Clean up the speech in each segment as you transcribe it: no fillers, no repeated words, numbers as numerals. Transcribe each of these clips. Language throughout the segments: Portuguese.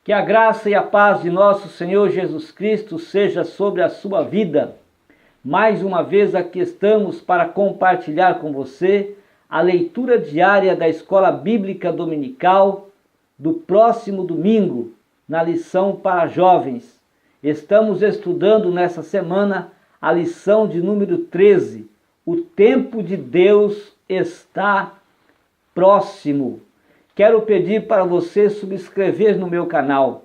Que a graça e a paz de nosso Senhor Jesus Cristo seja sobre a sua vida. Mais uma vez aqui estamos para compartilhar com você a leitura diária da Escola Bíblica Dominical do próximo domingo, na lição para jovens. Estamos estudando nessa semana a lição de número 13. O tempo de Deus está próximo. Quero pedir para você subscrever no meu canal.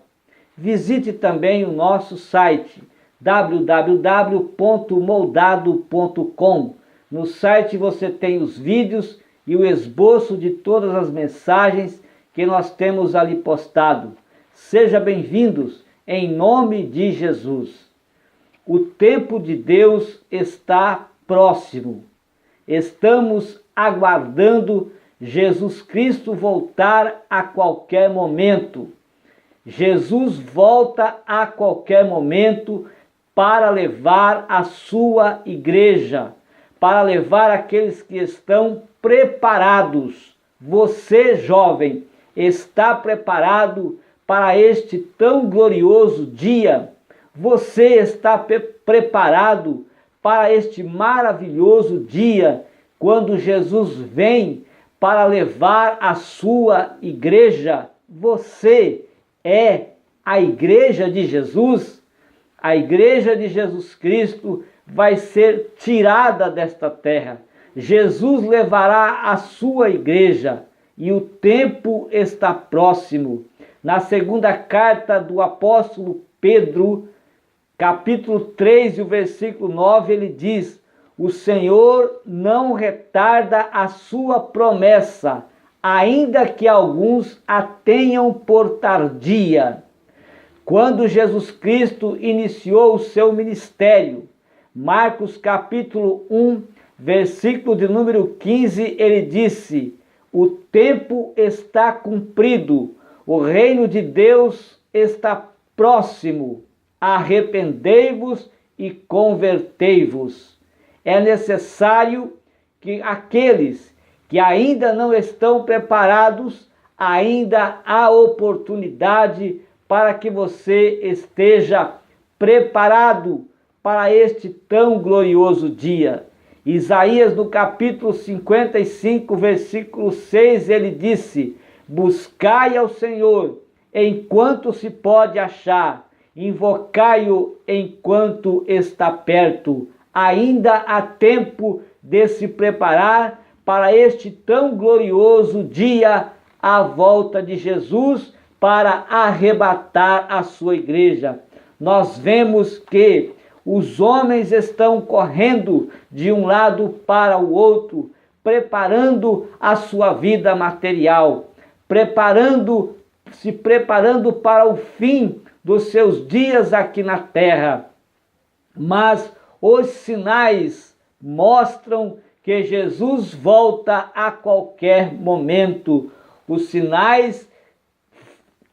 Visite também o nosso site www.moldado.com. No site você tem os vídeos e o esboço de todas as mensagens que nós temos ali postado. Sejam bem-vindos em nome de Jesus. O tempo de Deus está próximo. Estamos aguardando Jesus Cristo voltar a qualquer momento. Jesus volta a qualquer momento para levar a sua igreja, para levar aqueles que estão preparados. Você, jovem, está preparado para este tão glorioso dia? Você está preparado para este maravilhoso dia, quando Jesus vem para levar a sua igreja? Você é a igreja de Jesus? A igreja de Jesus Cristo vai ser tirada desta terra. Jesus levará a sua igreja e o tempo está próximo. Na segunda carta do apóstolo Pedro, capítulo 3, o versículo 9, ele diz: o Senhor não retarda a sua promessa, ainda que alguns a tenham por tardia. Quando Jesus Cristo iniciou o seu ministério, Marcos capítulo 1, versículo de número 15, ele disse: o tempo está cumprido, o reino de Deus está próximo, arrependei-vos e convertei-vos. É necessário que aqueles que ainda não estão preparados, ainda há oportunidade para que você esteja preparado para este tão glorioso dia. Isaías, no capítulo 55, versículo 6, ele disse: buscai ao Senhor enquanto se pode achar, invocai-o enquanto está perto. Ainda há tempo de se preparar para este tão glorioso dia, a volta de Jesus para arrebatar a sua igreja. Nós vemos que os homens estão correndo de um lado para o outro, preparando a sua vida material, se preparando para o fim dos seus dias aqui na terra. Mas os sinais mostram que Jesus volta a qualquer momento. Os sinais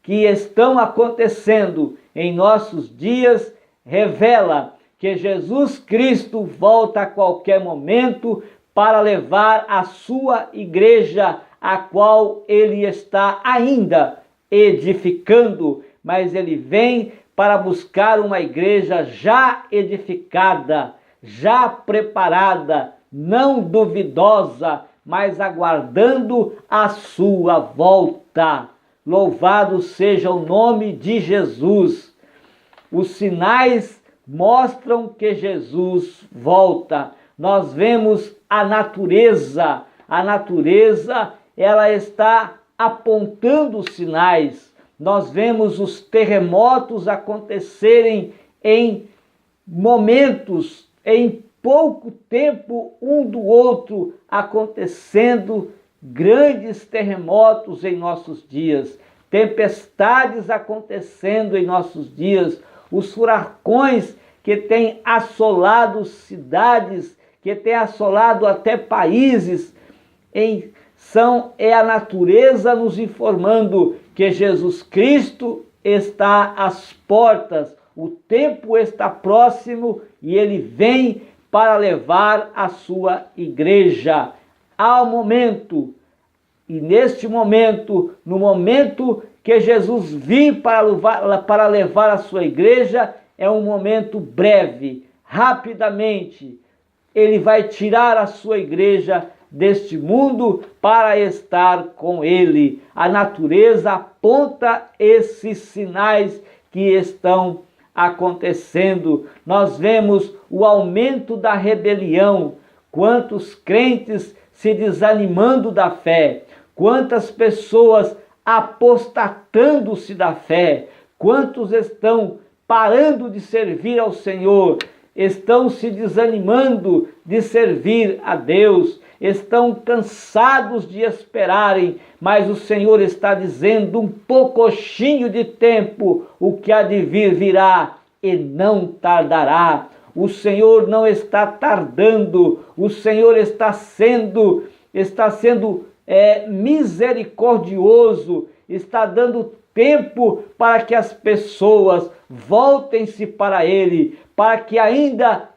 que estão acontecendo em nossos dias revelam que Jesus Cristo volta a qualquer momento para levar a sua igreja, a qual ele está ainda edificando, mas ele vem para buscar uma igreja já edificada, já preparada, não duvidosa, mas aguardando a sua volta. Louvado seja o nome de Jesus. Os sinais mostram que Jesus volta. Nós vemos a natureza ela está apontando os sinais. Nós vemos os terremotos acontecerem em momentos, em pouco tempo um do outro, acontecendo grandes terremotos em nossos dias, tempestades acontecendo em nossos dias, os furacões que têm assolado cidades, que têm assolado até países, é a natureza nos informando que Jesus Cristo está às portas, o tempo está próximo e ele vem para levar a sua igreja. Há um momento, e neste momento, no momento que Jesus vir para levar a sua igreja é um momento breve, rapidamente. Ele vai tirar a sua igreja deste mundo para estar com ele. A natureza aponta esses sinais que estão acontecendo. Nós vemos o aumento da rebelião, quantos crentes se desanimando da fé, quantas pessoas apostatando-se da fé, quantos estão parando de servir ao Senhor, estão se desanimando de servir a Deus, estão cansados de esperarem, mas o Senhor está dizendo: um poucochinho de tempo, o que há de vir virá e não tardará. O Senhor não está tardando, o Senhor está sendo misericordioso, está dando tempo para que as pessoas voltem-se para Ele, para que ainda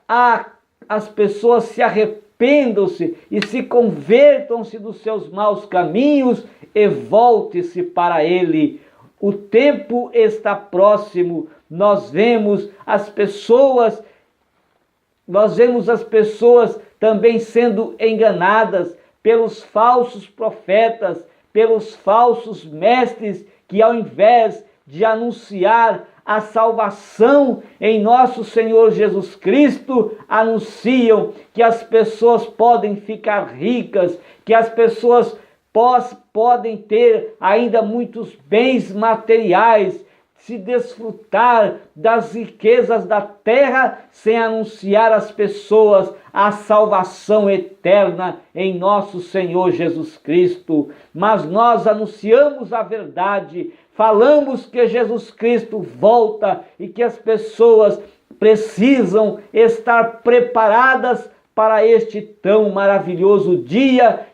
as pessoas se arrependam-se e se convertam-se dos seus maus caminhos e voltem-se para Ele. O tempo está próximo. Nós vemos as pessoas também sendo enganadas pelos falsos profetas, pelos falsos mestres, que ao invés de anunciar a salvação em nosso Senhor Jesus Cristo, anunciam que as pessoas podem ficar ricas, que as pessoas podem ter ainda muitos bens materiais, se desfrutar das riquezas da terra, sem anunciar às pessoas a salvação eterna em nosso Senhor Jesus Cristo. Mas nós anunciamos a verdade, falamos que Jesus Cristo volta e que as pessoas precisam estar preparadas para este tão maravilhoso dia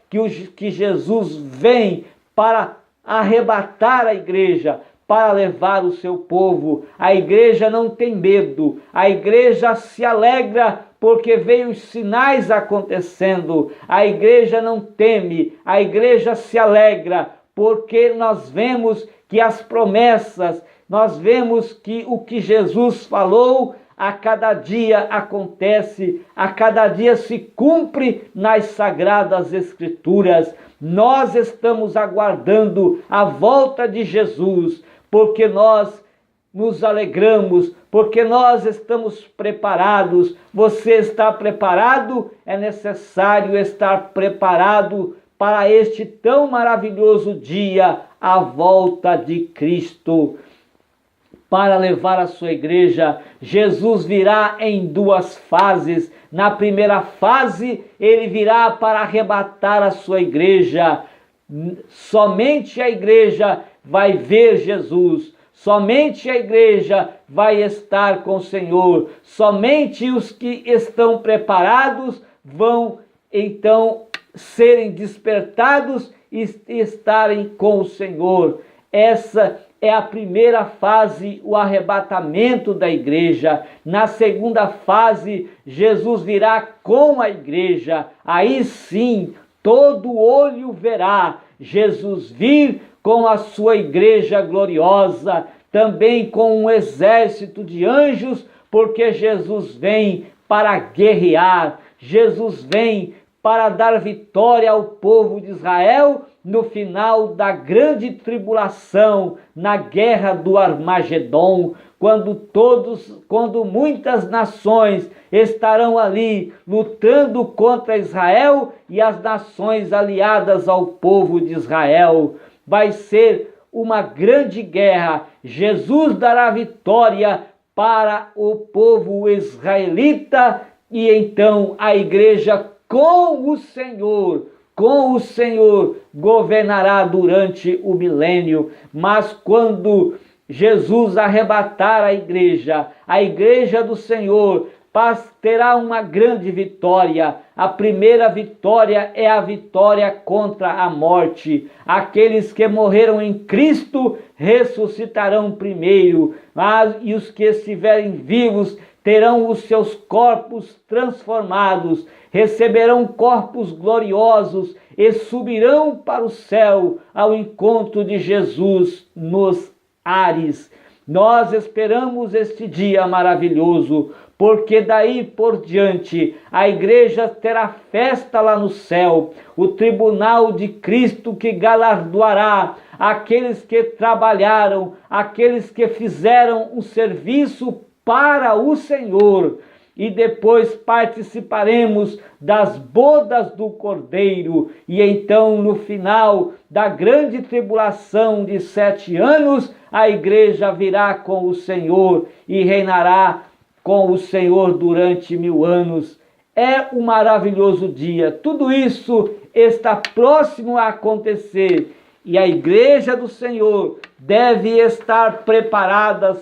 que Jesus vem para arrebatar a igreja, para levar o seu povo. A igreja não tem medo, a igreja se alegra porque veem os sinais acontecendo. A igreja não teme, a igreja se alegra porque nós vemos que as promessas, nós vemos que o que Jesus falou a cada dia acontece, a cada dia se cumpre nas Sagradas Escrituras. Nós estamos aguardando a volta de Jesus, porque nós nos alegramos, porque nós estamos preparados. Você está preparado? É necessário estar preparado para este tão maravilhoso dia, a volta de Cristo. Para levar a sua igreja, Jesus virá em duas fases. Na primeira fase, ele virá para arrebatar a sua igreja. Somente a igreja vai ver Jesus, somente a igreja vai estar com o Senhor, somente os que estão preparados vão então serem despertados e estarem com o Senhor. Essa é a primeira fase, o arrebatamento da igreja. Na segunda fase, Jesus virá com a igreja. Aí sim, todo olho verá Jesus vir com a sua igreja gloriosa, também com um exército de anjos, porque Jesus vem para guerrear, Jesus vem para dar vitória ao povo de Israel no final da grande tribulação, na guerra do Armagedon, quando muitas nações estarão ali lutando contra Israel e as nações aliadas ao povo de Israel. Vai ser uma grande guerra. Jesus dará vitória para o povo israelita e então a igreja com o Senhor governará durante o milênio. Mas quando Jesus arrebatar a igreja do Senhor terá uma grande vitória. A primeira vitória é a vitória contra a morte. Aqueles que morreram em Cristo ressuscitarão primeiro, e os que estiverem vivos terão os seus corpos transformados. receberão corpos gloriosos e subirão para o céu ao encontro de Jesus nos ares. Nós esperamos este dia maravilhoso, porque daí por diante a igreja terá festa lá no céu, o tribunal de Cristo que galardoará aqueles que trabalharam, aqueles que fizeram um serviço para o Senhor. E depois participaremos das bodas do Cordeiro. E então, no final da grande tribulação de 7 anos, a igreja virá com o Senhor e reinará com o Senhor durante 1000 anos. É um maravilhoso dia. Tudo isso está próximo a acontecer. E a igreja do Senhor deve estar preparada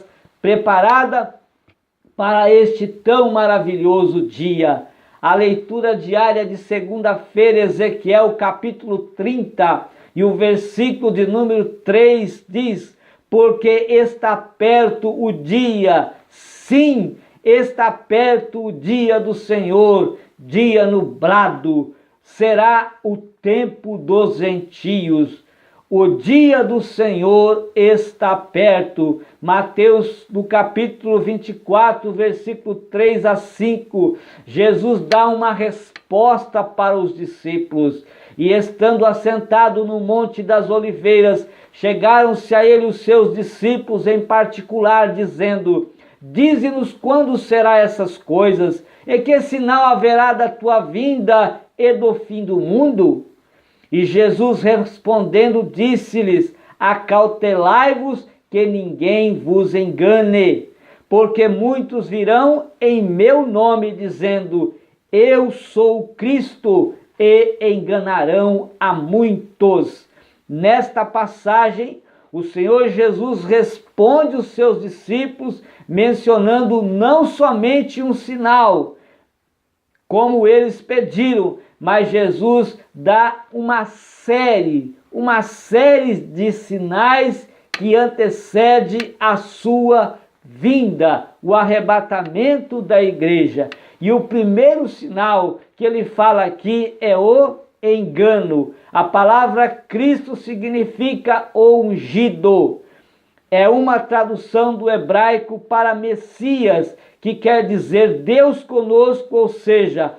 para este tão maravilhoso dia. A leitura diária de segunda-feira, Ezequiel capítulo 30, e o versículo de número 3 diz: porque está perto o dia, sim, está perto o dia do Senhor, dia nublado, será o tempo dos gentios. O dia do Senhor está perto. Mateus, no capítulo 24, versículo 3 a 5, Jesus dá uma resposta para os discípulos. E estando assentado no Monte das Oliveiras, chegaram-se a ele os seus discípulos em particular, dizendo: dize-nos quando será essas coisas, e que sinal haverá da tua vinda e do fim do mundo? E Jesus respondendo disse-lhes: acautelai-vos que ninguém vos engane, porque muitos virão em meu nome dizendo: eu sou o Cristo, e enganarão a muitos. Nesta passagem, o Senhor Jesus responde os seus discípulos mencionando não somente um sinal, como eles pediram, mas Jesus dá uma série de sinais que antecede a sua vinda, o arrebatamento da igreja. E o primeiro sinal que ele fala aqui é o engano. A palavra Cristo significa o ungido. É uma tradução do hebraico para Messias, que quer dizer Deus conosco, ou seja,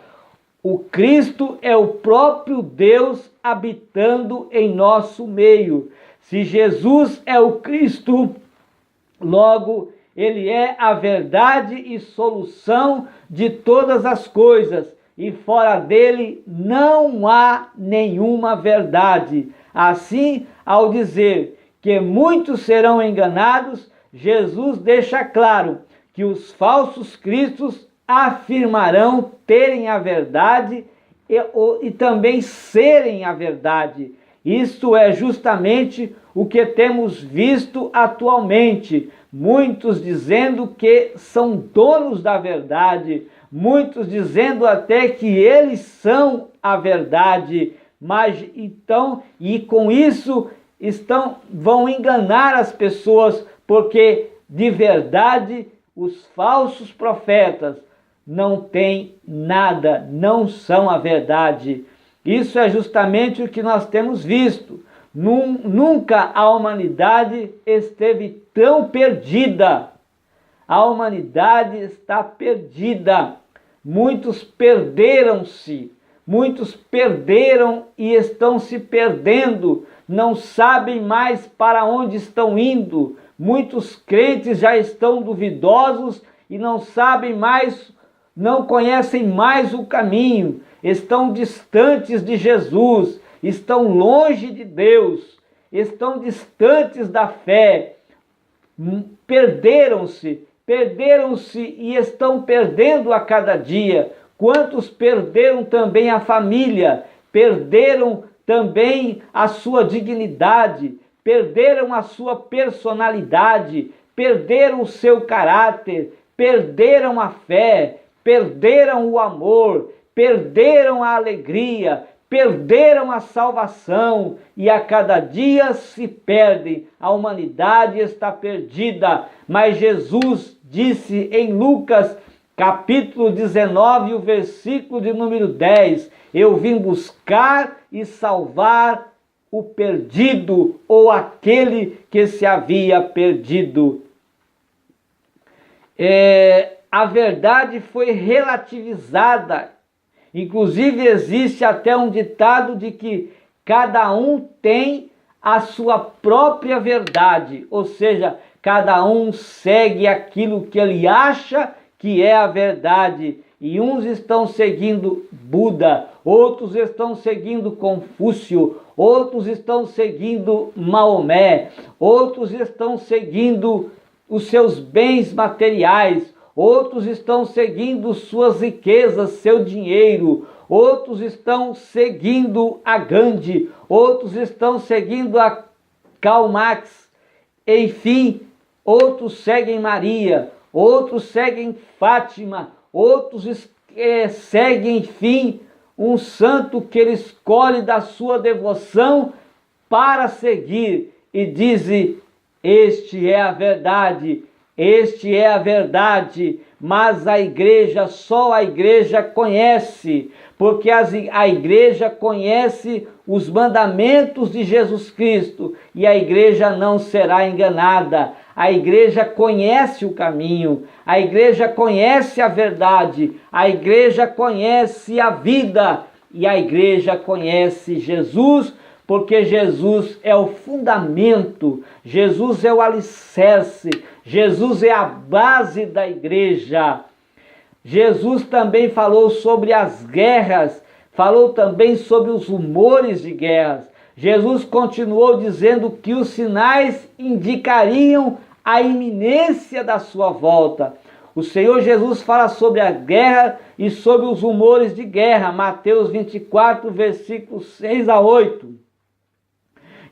o Cristo é o próprio Deus habitando em nosso meio. Se Jesus é o Cristo, logo ele é a verdade e solução de todas as coisas, e fora dele não há nenhuma verdade. Assim, ao dizer que muitos serão enganados, Jesus deixa claro que os falsos cristos afirmarão terem a verdade e também serem a verdade. Isto é justamente o que temos visto atualmente. Muitos dizendo que são donos da verdade, muitos dizendo até que eles são a verdade, mas então, e com isso vão enganar as pessoas, porque de verdade os falsos profetas não têm nada, não são a verdade. Isso é justamente o que nós temos visto. Nunca a humanidade esteve tão perdida. A humanidade está perdida. Muitos perderam-se. Muitos perderam e estão se perdendo. Não sabem mais para onde estão indo. Muitos crentes já estão duvidosos e não sabem mais, não conhecem mais o caminho. Estão distantes de Jesus, estão longe de Deus, estão distantes da fé, perderam-se e estão perdendo a cada dia. Quantos perderam também a família, perderam também a sua dignidade, perderam a sua personalidade, perderam o seu caráter, perderam a fé, perderam o amor, perderam a alegria, perderam a salvação, e a cada dia se perdem. A humanidade está perdida, mas Jesus disse em Lucas capítulo 19, o versículo de número 10. Eu vim buscar e salvar o perdido, ou aquele que se havia perdido. A verdade foi relativizada. Inclusive existe até um ditado de que cada um tem a sua própria verdade, ou seja, cada um segue aquilo que ele acha que é a verdade. E uns estão seguindo Buda, outros estão seguindo Confúcio, outros estão seguindo Maomé, outros estão seguindo os seus bens materiais, outros estão seguindo suas riquezas, seu dinheiro, outros estão seguindo a Gandhi, outros estão seguindo a Karl Marx, enfim, outros seguem Maria, outros seguem Fátima, outros seguem, enfim, um santo que ele escolhe da sua devoção para seguir e diz: este é a verdade, este é a verdade, mas a igreja, só a igreja conhece, porque a igreja conhece os mandamentos de Jesus Cristo e a igreja não será enganada. A igreja conhece o caminho, a igreja conhece a verdade, a igreja conhece a vida e a igreja conhece Jesus, porque Jesus é o fundamento, Jesus é o alicerce, Jesus é a base da igreja. Jesus também falou sobre as guerras, falou também sobre os rumores de guerras. Jesus continuou dizendo que os sinais indicariam a iminência da sua volta. O Senhor Jesus fala sobre a guerra e sobre os rumores de guerra. Mateus 24, versículos 6 a 8.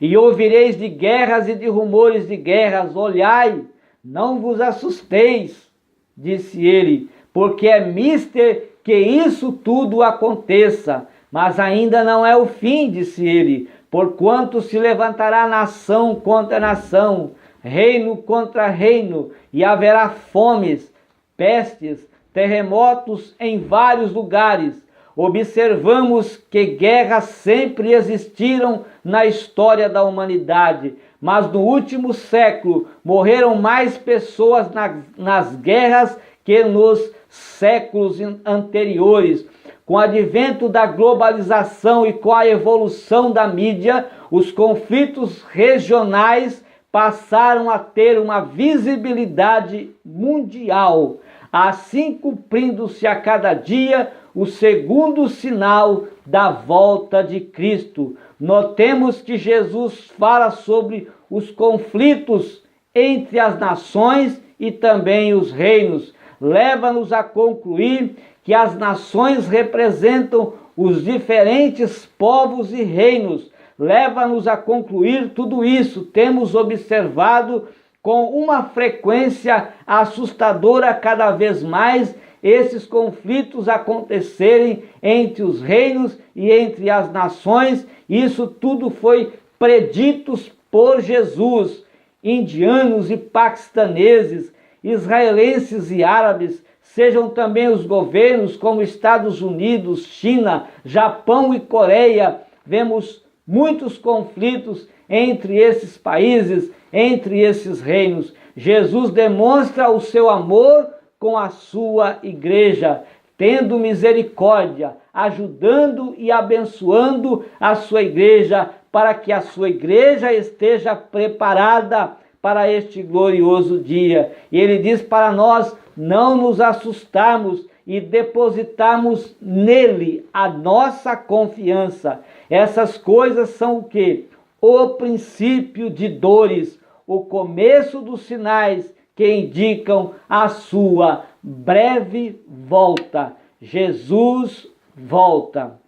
E ouvireis de guerras e de rumores de guerras, olhai, não vos assusteis, disse ele, porque é mister que isso tudo aconteça, mas ainda não é o fim, disse ele, porquanto se levantará nação contra nação, reino contra reino, e haverá fomes, pestes, terremotos em vários lugares. Observamos que guerras sempre existiram na história da humanidade, mas no último século morreram mais pessoas nas guerras que nos séculos anteriores. Com o advento da globalização e com a evolução da mídia, os conflitos regionais passaram a ter uma visibilidade mundial, assim cumprindo-se a cada dia o segundo sinal da volta de Cristo. Notemos que Jesus fala sobre os conflitos entre as nações e também os reinos. Leva-nos a concluir que as nações representam os diferentes povos e reinos. Leva-nos a concluir tudo isso. Temos observado com uma frequência assustadora cada vez mais esses conflitos acontecerem entre os reinos e entre as nações. Isso tudo foi predito por Jesus. Indianos e paquistaneses, israelenses e árabes, sejam também os governos como Estados Unidos, China, Japão e Coreia, vemos muitos conflitos entre esses países, entre esses reinos. Jesus demonstra o seu amor com a sua igreja, tendo misericórdia, ajudando e abençoando a sua igreja, para que a sua igreja esteja preparada para este glorioso dia. E ele diz para nós não nos assustarmos e depositarmos nele a nossa confiança. Essas coisas são o quê? O princípio de dores, o começo dos sinais que indicam a sua breve volta. Jesus volta.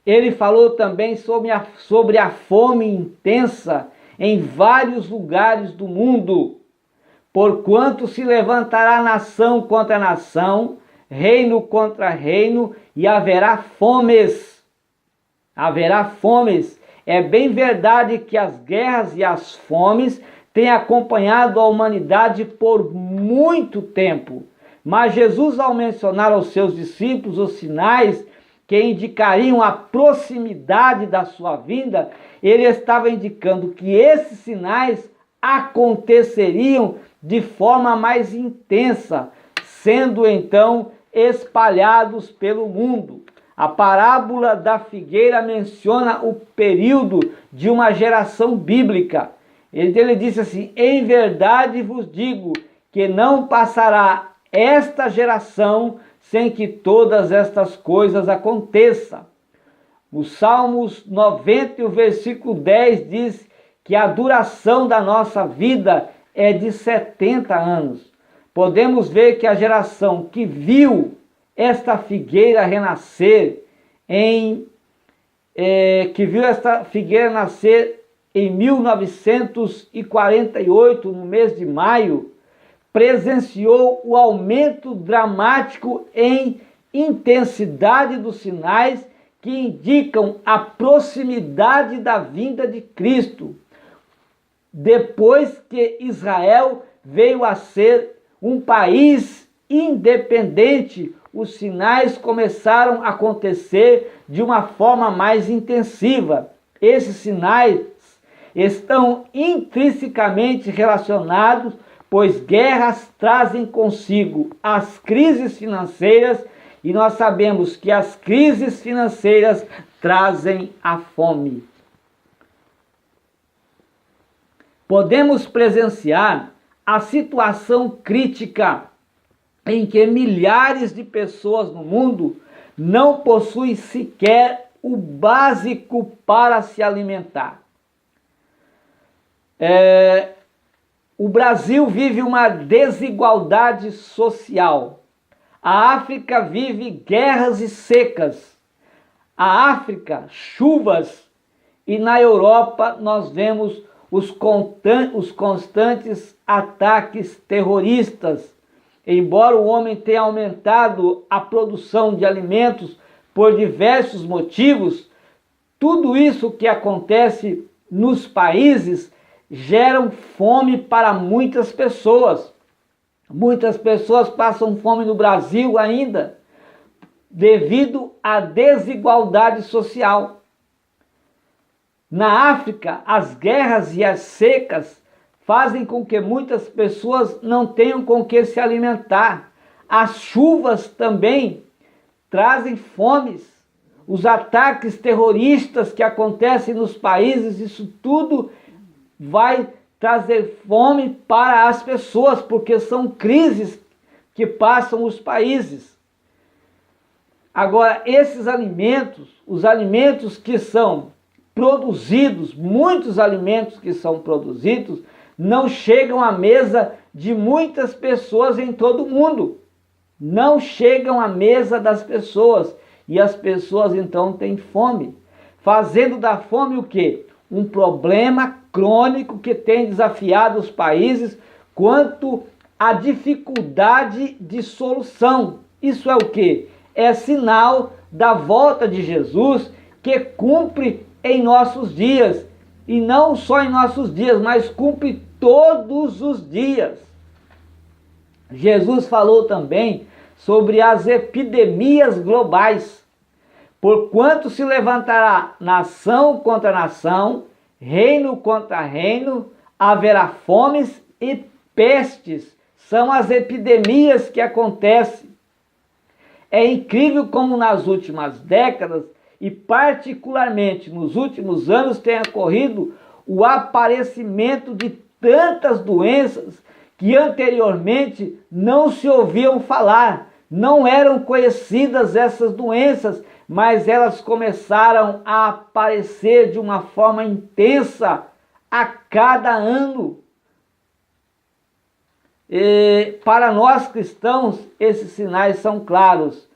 Ele falou também sobre a fome intensa em vários lugares do mundo, porquanto se levantará nação contra nação, reino contra reino, e haverá fomes. Haverá fomes. É bem verdade que as guerras e as fomes têm acompanhado a humanidade por muito tempo. Mas Jesus, ao mencionar aos seus discípulos os sinais que indicariam a proximidade da sua vinda, ele estava indicando que esses sinais aconteceriam de forma mais intensa, sendo então espalhados pelo mundo. A parábola da figueira menciona o período de uma geração bíblica. Ele disse assim: em verdade vos digo que não passará esta geração sem que todas estas coisas aconteçam. O Salmos 90, o versículo 10 diz que a duração da nossa vida é de 70 anos. Podemos ver que a geração que viu esta figueira renascer em 1948, no mês de maio, presenciou o aumento dramático em intensidade dos sinais que indicam a proximidade da vinda de Cristo. Depois que Israel veio a ser um país independente, os sinais começaram a acontecer de uma forma mais intensiva. Esses sinais estão intrinsecamente relacionados, pois guerras trazem consigo as crises financeiras, e nós sabemos que as crises financeiras trazem a fome. Podemos presenciar a situação crítica em que milhares de pessoas no mundo não possuem sequer o básico para se alimentar. O Brasil vive uma desigualdade social. A África vive guerras e secas. A África, chuvas. E na Europa nós vemos os constantes ataques terroristas. Embora o homem tenha aumentado a produção de alimentos por diversos motivos, tudo isso que acontece nos países geram fome para muitas pessoas. Muitas pessoas passam fome no Brasil ainda, devido à desigualdade social. Na África, as guerras e as secas fazem com que muitas pessoas não tenham com que se alimentar. As chuvas também trazem fomes. Os ataques terroristas que acontecem nos países, isso tudo vai trazer fome para as pessoas, porque são crises que passam os países. Agora, esses alimentos, os alimentos que são produzidos, muitos alimentos que são produzidos, não chegam à mesa de muitas pessoas em todo o mundo. Não chegam à mesa das pessoas. E as pessoas então têm fome. Fazendo da fome o quê? Um problema crônico que tem desafiado os países quanto à dificuldade de solução. Isso é o quê? É sinal da volta de Jesus, que cumpre em nossos dias. E não só em nossos dias, mas cumpre todos os dias. Jesus falou também sobre as epidemias globais. Porquanto se levantará nação contra nação, reino contra reino, haverá fomes e pestes. São as epidemias que acontecem. É incrível como nas últimas décadas, e particularmente nos últimos anos, tem ocorrido o aparecimento de tantas doenças que anteriormente não se ouviam falar. Não eram conhecidas essas doenças, mas elas começaram a aparecer de uma forma intensa a cada ano. E para nós cristãos, esses sinais são claros,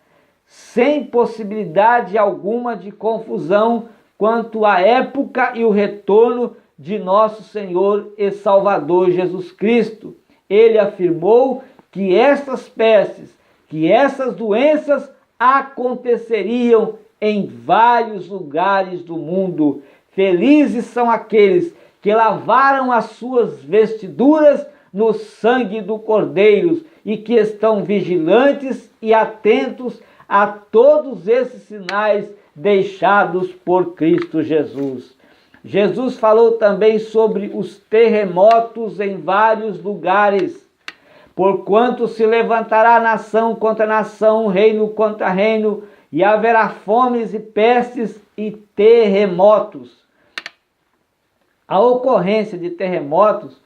sem possibilidade alguma de confusão quanto à época e o retorno de nosso Senhor e Salvador Jesus Cristo. Ele afirmou que estas pestes, que essas doenças aconteceriam em vários lugares do mundo. Felizes são aqueles que lavaram as suas vestiduras no sangue do Cordeiro e que estão vigilantes e atentos a todos esses sinais deixados por Cristo Jesus. Jesus falou também sobre os terremotos em vários lugares. Porquanto se levantará nação contra nação, reino contra reino, e haverá fomes e pestes e terremotos. A ocorrência de terremotos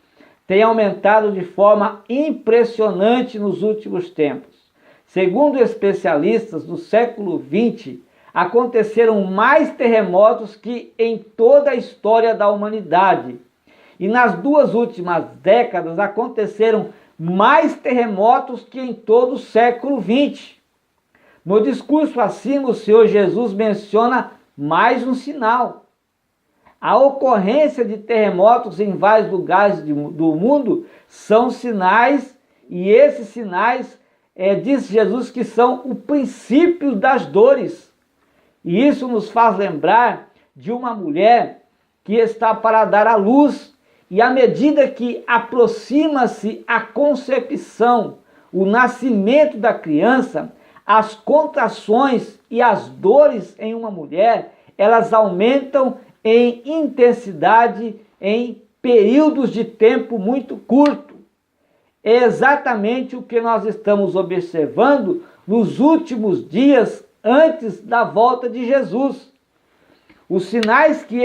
tem aumentado de forma impressionante nos últimos tempos. Segundo especialistas, no século XX, aconteceram mais terremotos que em toda a história da humanidade. E nas 2 últimas décadas aconteceram mais terremotos que em todo o século XX. No discurso acima, o Senhor Jesus menciona mais um sinal. A ocorrência de terremotos em vários lugares do mundo são sinais, e esses sinais, diz Jesus, que são o princípio das dores. E isso nos faz lembrar de uma mulher que está para dar à luz, e à medida que aproxima-se a concepção, o nascimento da criança, as contrações e as dores em uma mulher, elas aumentam em intensidade em períodos de tempo muito curto. É exatamente o que nós estamos observando nos últimos dias antes da volta de Jesus. Os sinais que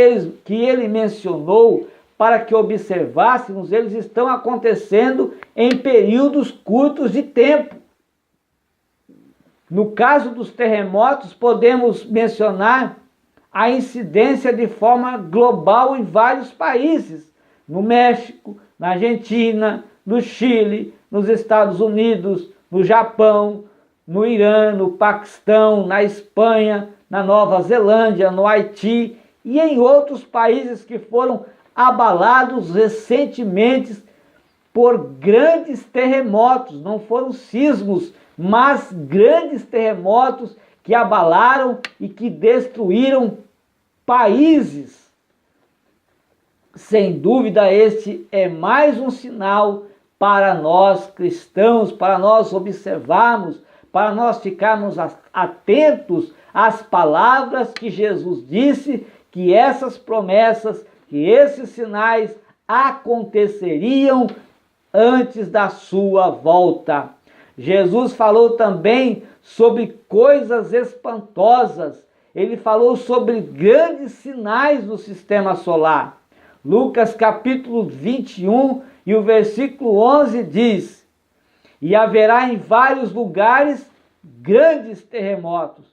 ele mencionou para que observássemos, eles estão acontecendo em períodos curtos de tempo. No caso dos terremotos, podemos mencionar a incidência de forma global em vários países, no México, na Argentina, no Chile, nos Estados Unidos, no Japão, no Irã, no Paquistão, na Espanha, na Nova Zelândia, no Haiti e em outros países que foram abalados recentemente por grandes terremotos. Não foram sismos, mas grandes terremotos que abalaram e que destruíram países. Sem dúvida, este é mais um sinal para nós cristãos, para nós observarmos, para nós ficarmos atentos às palavras que Jesus disse, que essas promessas, que esses sinais aconteceriam antes da sua volta. Jesus falou também sobre coisas espantosas. Ele falou sobre grandes sinais no sistema solar. Lucas capítulo 21 e o versículo 11 diz: e haverá em vários lugares grandes terremotos,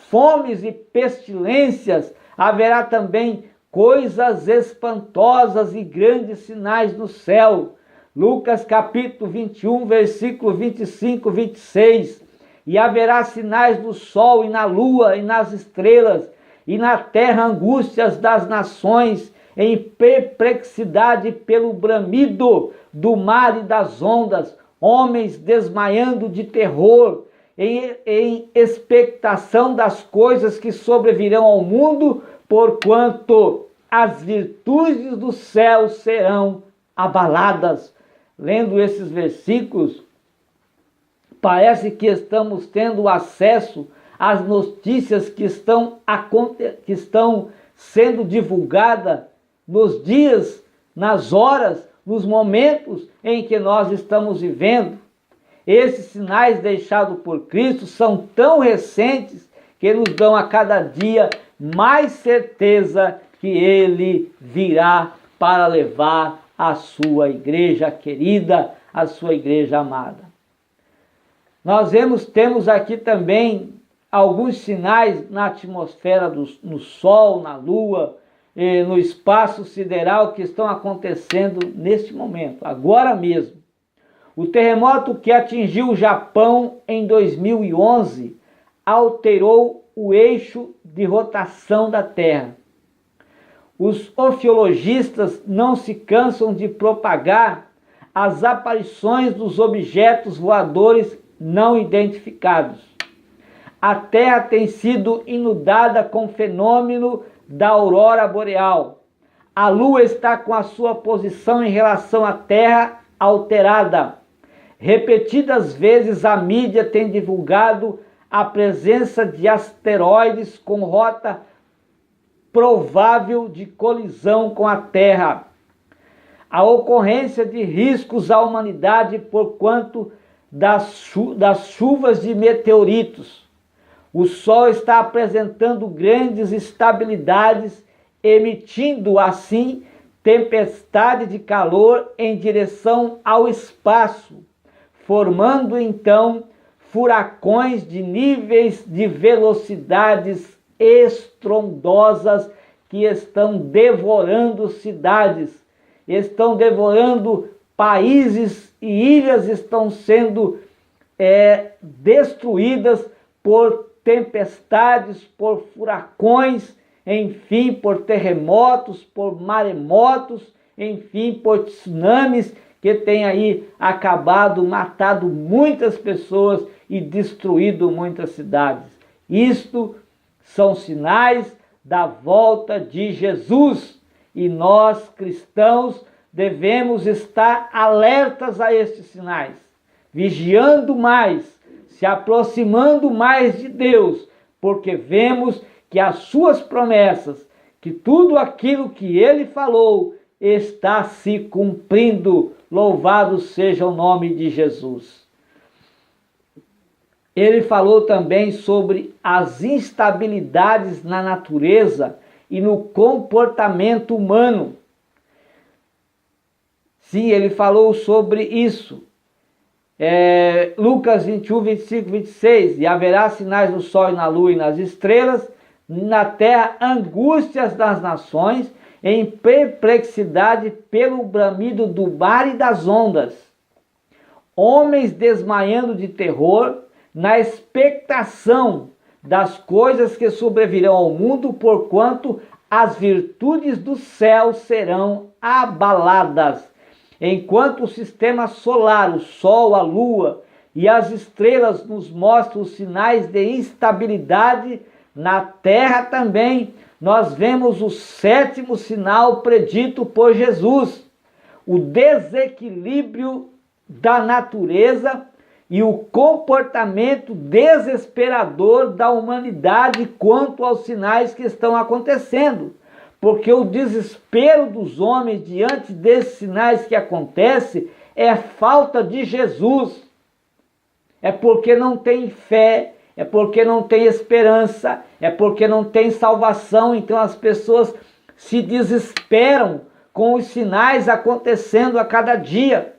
fomes e pestilências, haverá também coisas espantosas e grandes sinais no céu. Lucas capítulo 21, versículo 25, 26. E haverá sinais no sol e na lua e nas estrelas, e na terra angústias das nações, em perplexidade pelo bramido do mar e das ondas, homens desmaiando de terror, em expectação das coisas que sobrevirão ao mundo, porquanto as virtudes do céu serão abaladas. Lendo esses versículos, parece que estamos tendo acesso às notícias que estão sendo divulgadas nos dias, nas horas, nos momentos em que nós estamos vivendo. Esses sinais deixados por Cristo são tão recentes que nos dão a cada dia mais certeza que Ele virá para levar a sua igreja querida, a sua igreja amada. Nós temos aqui também alguns sinais na atmosfera, no Sol, na Lua, no espaço sideral que estão acontecendo neste momento, agora mesmo. O terremoto que atingiu o Japão em 2011 alterou o eixo de rotação da Terra. Os ofiologistas não se cansam de propagar as aparições dos objetos voadores não identificados. A Terra tem sido inundada com o fenômeno da aurora boreal. A Lua está com a sua posição em relação à Terra alterada. Repetidas vezes a mídia tem divulgado a presença de asteroides com rota provável de colisão com a Terra. A ocorrência de riscos à humanidade por quanto das chuvas de meteoritos. O Sol está apresentando grandes instabilidades, emitindo assim tempestade de calor em direção ao espaço, formando então furacões de níveis de velocidades estrondosas que estão devorando cidades, estão devorando países e ilhas, estão sendo destruídas por tempestades, por furacões, enfim, por terremotos, por maremotos, enfim, por tsunamis que têm aí acabado, matado muitas pessoas e destruído muitas cidades. Isto são sinais da volta de Jesus e nós, cristãos, devemos estar alertas a estes sinais, vigiando mais, se aproximando mais de Deus, porque vemos que as suas promessas, que tudo aquilo que ele falou está se cumprindo. Louvado seja o nome de Jesus. Ele falou também sobre as instabilidades na natureza e no comportamento humano. Sim, ele falou sobre isso. Lucas 21, 25, 26. E haverá sinais no sol e na lua e nas estrelas, na terra angústias das nações, em perplexidade pelo bramido do mar e das ondas. Homens desmaiando de terror, na expectação das coisas que sobrevirão ao mundo, porquanto as virtudes do céu serão abaladas. Enquanto o sistema solar, o sol, a lua e as estrelas nos mostram os sinais de instabilidade, na terra também nós vemos o sétimo sinal predito por Jesus, o desequilíbrio da natureza e o comportamento desesperador da humanidade quanto aos sinais que estão acontecendo. Porque o desespero dos homens diante desses sinais que acontecem é falta de Jesus. É porque não tem fé, é porque não tem esperança, é porque não tem salvação. Então as pessoas se desesperam com os sinais acontecendo a cada dia.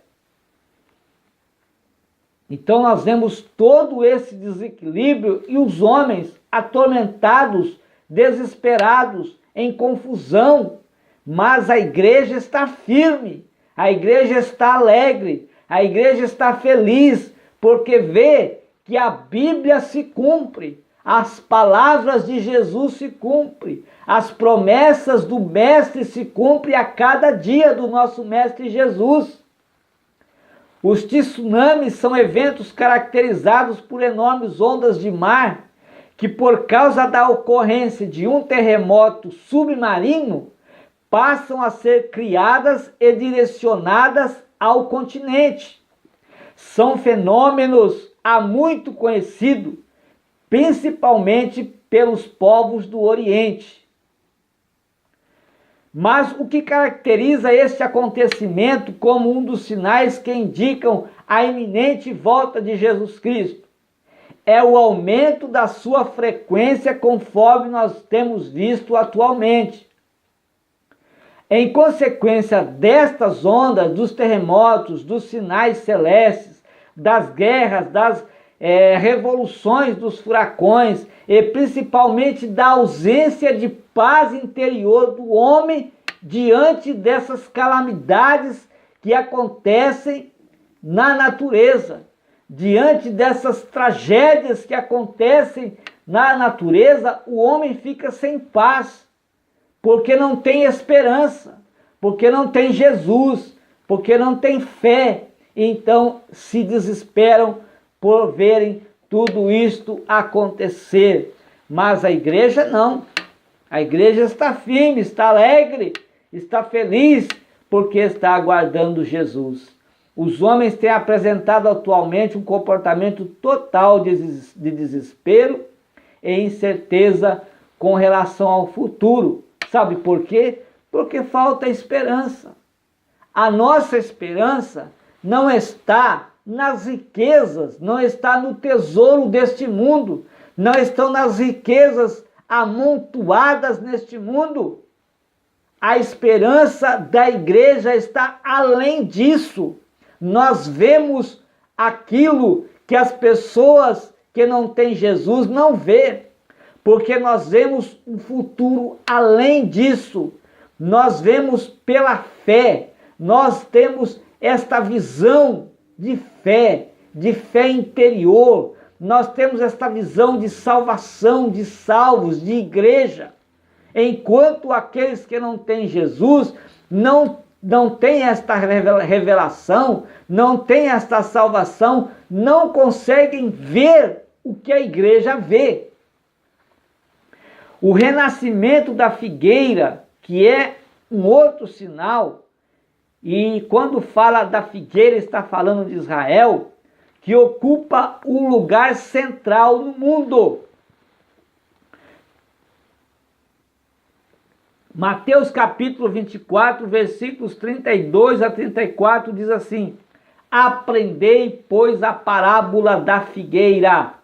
Então nós vemos todo esse desequilíbrio e os homens atormentados, desesperados, em confusão. Mas a igreja está firme, a igreja está alegre, a igreja está feliz, porque vê que a Bíblia se cumpre, as palavras de Jesus se cumprem, as promessas do Mestre se cumprem a cada dia do nosso Mestre Jesus. Os tsunamis são eventos caracterizados por enormes ondas de mar, que por causa da ocorrência de um terremoto submarino, passam a ser criadas e direcionadas ao continente. São fenômenos há muito conhecidos, principalmente pelos povos do Oriente. Mas o que caracteriza este acontecimento como um dos sinais que indicam a iminente volta de Jesus Cristo é o aumento da sua frequência, conforme nós temos visto atualmente. Em consequência destas ondas, dos terremotos, dos sinais celestes, das guerras, das revoluções, dos furacões e principalmente da ausência de paz interior do homem diante dessas calamidades que acontecem na natureza, diante dessas tragédias que acontecem na natureza, o homem fica sem paz, porque não tem esperança, porque não tem Jesus, porque não tem fé, então se desesperam por verem tudo isto acontecer. Mas a igreja não, a igreja está firme, está alegre, está feliz, porque está aguardando Jesus. Os homens têm apresentado atualmente um comportamento total de desespero e incerteza com relação ao futuro. Sabe por quê? Porque falta esperança. A nossa esperança não está nas riquezas, não está no tesouro deste mundo, não estão nas riquezas amontoadas neste mundo. A esperança da igreja está além disso. Nós vemos aquilo que as pessoas que não têm Jesus não vê, porque nós vemos um futuro além disso. Nós vemos pela fé, nós temos esta visão de fé interior, nós temos esta visão de salvação, de salvos, de igreja. Enquanto aqueles que não têm Jesus não têm esta revelação, não têm esta salvação, não conseguem ver o que a igreja vê. O renascimento da figueira, que é um outro sinal, e quando fala da figueira está falando de Israel, que ocupa um lugar central no mundo. Mateus capítulo 24, versículos 32 a 34 diz assim: aprendei, pois, a parábola da figueira.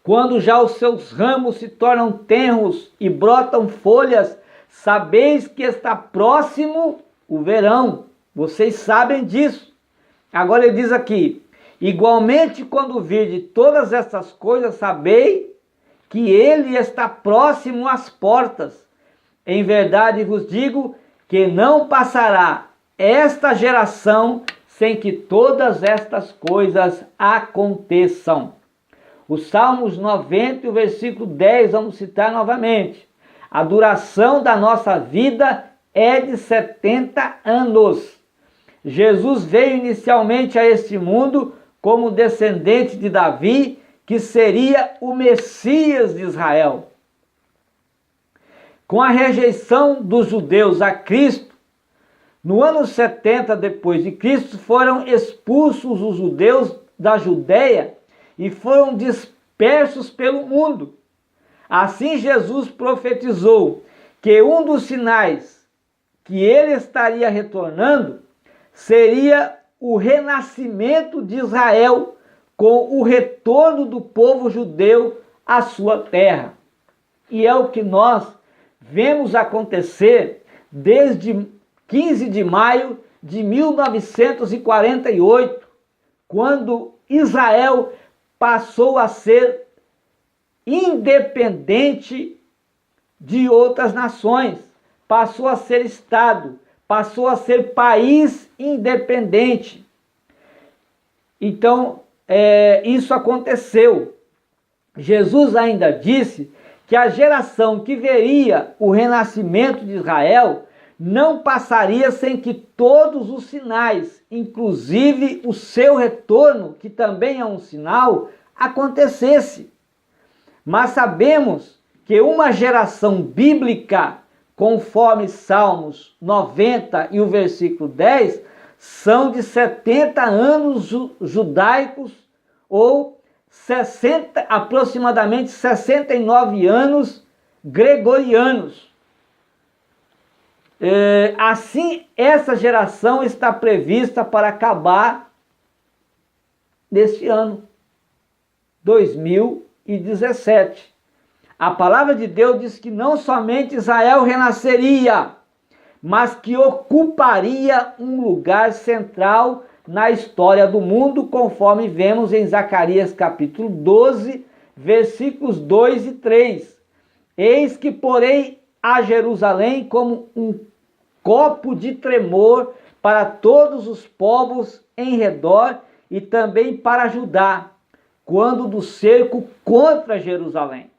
Quando já os seus ramos se tornam tenros e brotam folhas, sabeis que está próximo o verão. Vocês sabem disso. Agora ele diz aqui: igualmente, quando virdes todas essas coisas, sabei que ele está próximo às portas. Em verdade vos digo que não passará esta geração sem que todas estas coisas aconteçam. O Salmos 90, o versículo 10, vamos citar novamente. A duração da nossa vida é de 70 anos. Jesus veio inicialmente a este mundo como descendente de Davi, que seria o Messias de Israel. Com a rejeição dos judeus a Cristo, no ano 70 depois de Cristo, foram expulsos os judeus da Judeia e foram dispersos pelo mundo. Assim Jesus profetizou que um dos sinais que ele estaria retornando seria o renascimento de Israel, com o retorno do povo judeu à sua terra. E é o que nós vemos acontecer desde 15 de maio de 1948, quando Israel passou a ser independente de outras nações, passou a ser Estado, passou a ser país independente. Então, isso aconteceu. Jesus ainda disse que a geração que veria o renascimento de Israel não passaria sem que todos os sinais, inclusive o seu retorno, que também é um sinal, acontecesse. Mas sabemos que uma geração bíblica, conforme Salmos 90 e o versículo 10, são de 70 anos judaicos ou aproximadamente 69 anos gregorianos. Assim, essa geração está prevista para acabar neste ano, 2017. A palavra de Deus diz que não somente Israel renasceria, mas que ocuparia um lugar central na história do mundo, conforme vemos em Zacarias capítulo 12, versículos 2 e 3. Eis que porei a Jerusalém como um copo de tremor para todos os povos em redor e também para Judá, quando do cerco contra Jerusalém.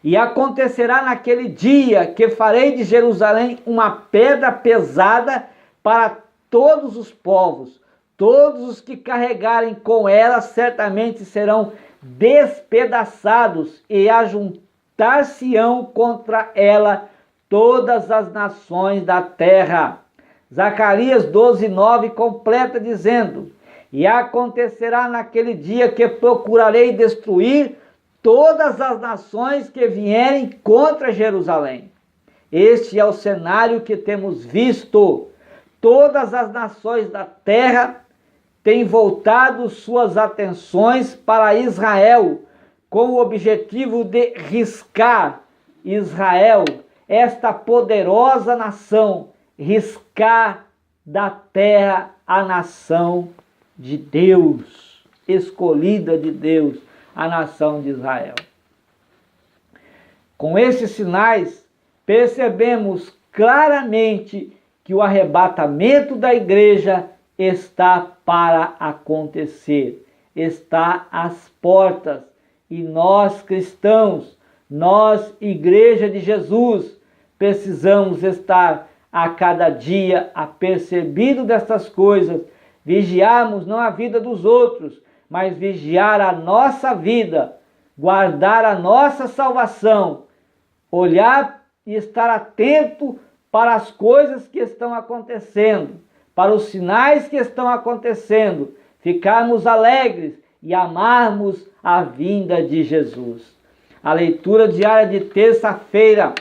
E acontecerá naquele dia que farei de Jerusalém uma pedra pesada para todos os povos. Todos os que carregarem com ela certamente serão despedaçados, e ajuntar-se-ão contra ela todas as nações da terra. Zacarias 12:9 completa dizendo: e acontecerá naquele dia que procurarei destruir todas as nações que vierem contra Jerusalém. Este é o cenário que temos visto. Todas as nações da terra têm voltado suas atenções para Israel, com o objetivo de riscar Israel, esta poderosa nação, riscar da terra a nação de Deus, escolhida de Deus, a nação de Israel. Com esses sinais, percebemos claramente que o arrebatamento da igreja está para acontecer, está às portas, e nós cristãos, nós, Igreja de Jesus, precisamos estar a cada dia apercebido destas coisas, vigiarmos não a vida dos outros, mas vigiar a nossa vida, guardar a nossa salvação, olhar e estar atento para as coisas que estão acontecendo, para os sinais que estão acontecendo, ficarmos alegres e amarmos a vinda de Jesus. A leitura diária de terça-feira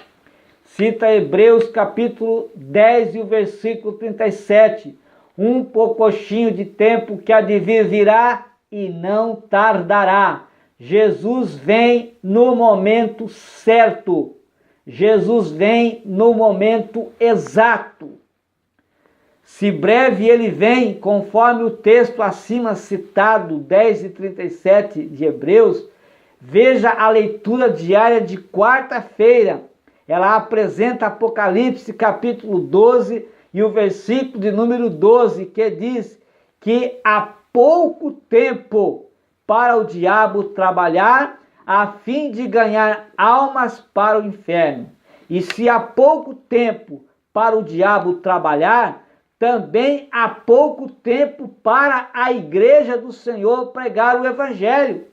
cita Hebreus capítulo 10 e o versículo 37. Um poucochinho de tempo que há de vir virá e não tardará. Jesus vem no momento certo. Jesus vem no momento exato. Se breve ele vem, conforme o texto acima citado, 10 e 37 de Hebreus, veja a leitura diária de quarta-feira. Ela apresenta Apocalipse capítulo 12 e o versículo de número 12, que diz que há pouco tempo para o diabo trabalhar a fim de ganhar almas para o inferno. E se há pouco tempo para o diabo trabalhar, também há pouco tempo para a igreja do Senhor pregar o evangelho.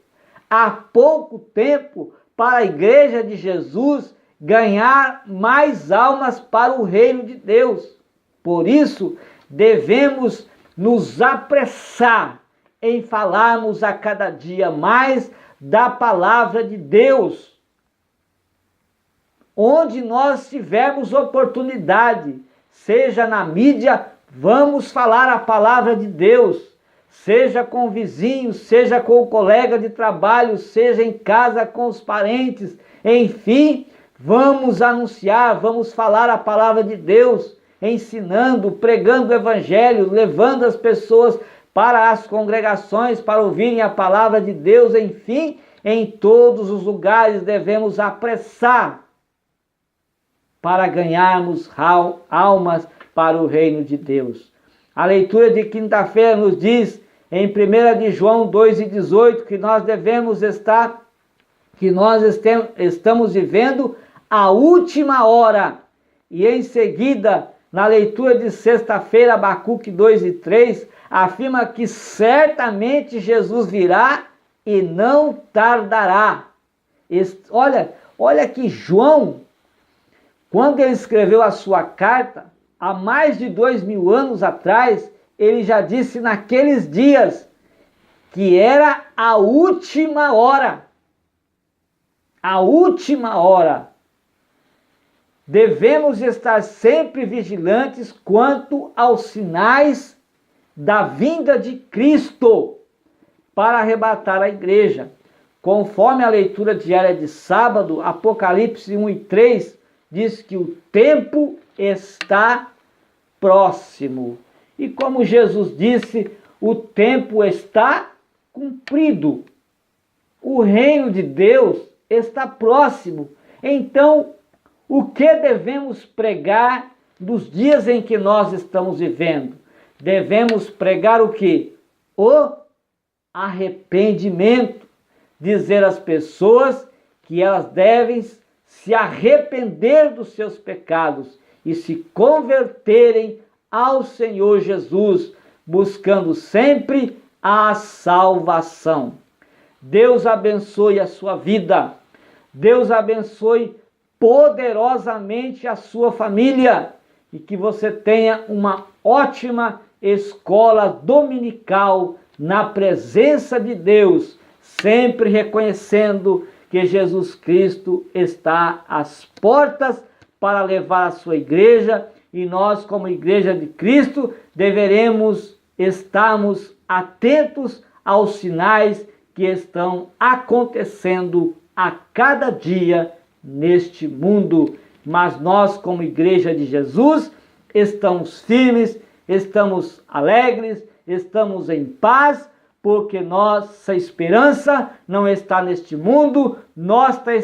Há pouco tempo para a igreja de Jesus ganhar mais almas para o reino de Deus. Por isso, devemos nos apressar em falarmos a cada dia mais da palavra de Deus. Onde nós tivermos oportunidade, seja na mídia, vamos falar a palavra de Deus. Seja com o vizinho, seja com o colega de trabalho, seja em casa com os parentes, enfim, vamos anunciar, vamos falar a palavra de Deus, ensinando, pregando o evangelho, levando as pessoas para as congregações, para ouvirem a palavra de Deus, enfim, em todos os lugares devemos apressar para ganharmos almas para o reino de Deus. A leitura de quinta-feira nos diz, em 1 de João 2,18, que nós devemos estar, que nós estamos vivendo a última hora. E em seguida, na leitura de sexta-feira, Abacuque 2:3, afirma que certamente Jesus virá e não tardará. Olha que João, quando ele escreveu a sua carta, há mais de 2000 anos atrás, ele já disse naqueles dias que era a última hora. A última hora. Devemos estar sempre vigilantes quanto aos sinais da vinda de Cristo para arrebatar a igreja. Conforme a leitura diária de sábado, Apocalipse 1 e 3, diz que o tempo está próximo. E como Jesus disse, o tempo está cumprido. O reino de Deus está próximo. Então, o que devemos pregar nos dias em que nós estamos vivendo? Devemos pregar o quê? O arrependimento. Dizer às pessoas que elas devem se arrepender dos seus pecados e se converterem ao Senhor Jesus, buscando sempre a salvação. Deus abençoe a sua vida. Deus abençoe poderosamente a sua família e que você tenha uma ótima escola dominical na presença de Deus, sempre reconhecendo que Jesus Cristo está às portas para levar a sua igreja, e nós, como igreja de Cristo, deveremos estarmos atentos aos sinais que estão acontecendo a cada dia neste mundo. Mas nós, como igreja de Jesus, estamos firmes, estamos alegres, estamos em paz, porque nossa esperança não está neste mundo, nossa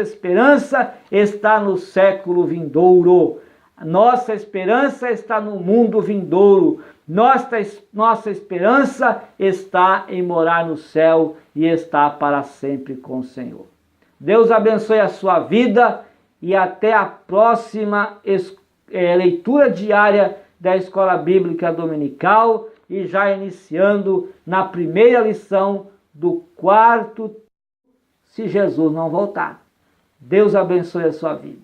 esperança está no século vindouro. Nossa esperança está no mundo vindouro. Nossa esperança está em morar no céu e estar para sempre com o Senhor. Deus abençoe a sua vida e até a próxima leitura diária da Escola Bíblica Dominical, e já iniciando na primeira lição do quarto, se Jesus não voltar. Deus abençoe a sua vida.